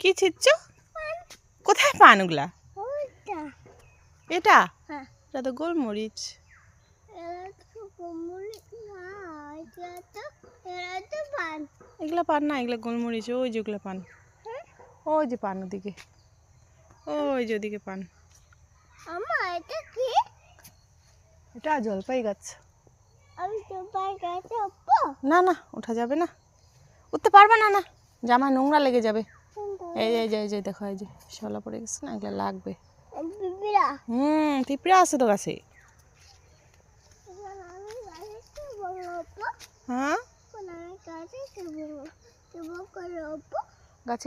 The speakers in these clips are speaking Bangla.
কি ছিচ্ছ? কোথায় পান ওগুলা? এটা এটা তো গোলমরিচ। এগুলা পান না, এগুলা গোলমরিচ। ওই যে ওগুলা পান, ওই যে পান ওদিকে, ওই যে ওদিকে পান। এটা জলপাই গাছ। না না, ওঠা যাবে না, উঠতে পারবে না। না, জামা নোংরা লেগে যাবে। এই যে এই যে দেখো, এই যে শলা পড়ে গেছে না, এগুলা লাগবে। পিঁপড়া আছে তো গাছে। হ্যাঁ, গাছে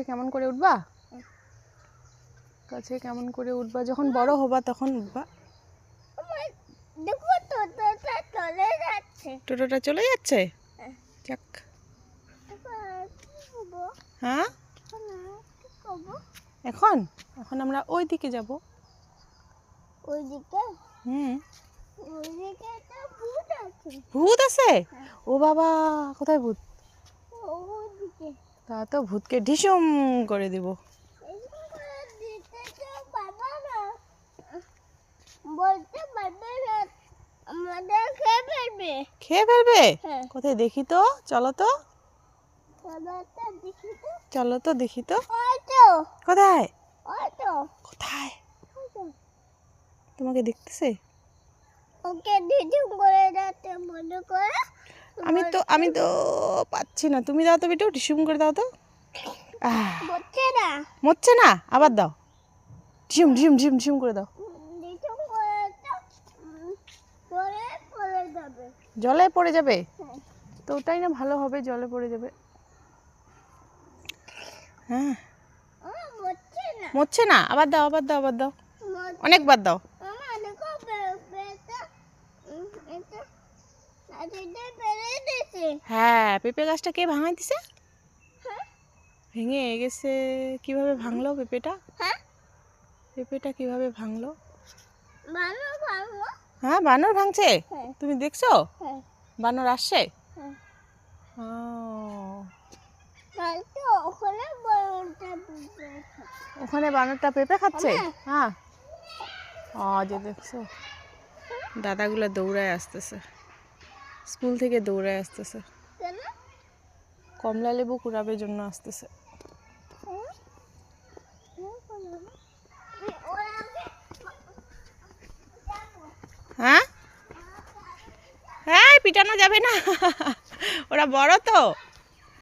কেমন করে উঠবা? গাছে কেমন করে উঠবা? যখন বড় হবা তখন উঠবা। টোটোটা চলে যাচ্ছে। যাক। হ্যাঁ, এখন এখন আমরা ওই দিকে যাব। ভূত আছে? ও বাবা, কোথায় ভূত? তা তো ভূতকে ঢিসুম করে দিব। খেয়ে ফেলবে? কোথায় দেখি তো, চলো তো, চলো তো দেখি তো। কোথায় কোথায়? তোমাকে দেখতেছে? আমি তো পাচ্ছি না। তুমি দাও তো বেটু, ঢিসুম করে দাও তো। মরছে না? আবার দাও, ঢিসুম ঢিসুম ঢিসুম ঢিসুম করে দাও। জলে পড়ে যাবে তো, ওটাই না ভালো হবে, জলে পড়ে যাবে। হ্যাঁ, মরছে না? আবার দাও, আবার দাও, আবার দাও, অনেকবার দাও। হ্যাঁ, পেঁপে গাছটা কে ভাঙাই দিছে? ভেঙে গেছে। কিভাবে ভাঙলো পেঁপেটা? পেঁপেটা কিভাবে ভাঙলো? হ্যাঁ, বানর ভাঙছে। তুমি দেখছো বানর আসছে? ওখানে বানরটা পেঁপে খাচ্ছে। হ্যাঁ, যে দেখছো, দাদাগুলো দৌড়ায় আসতেছে, স্কুল থেকে দৌড়ায় আসতেছে, কমলা লেবু কুড়াবের জন্য আসতেছে। হ্যাঁ হ্যাঁ, পিটানো যাবে না, ওরা বড় তো।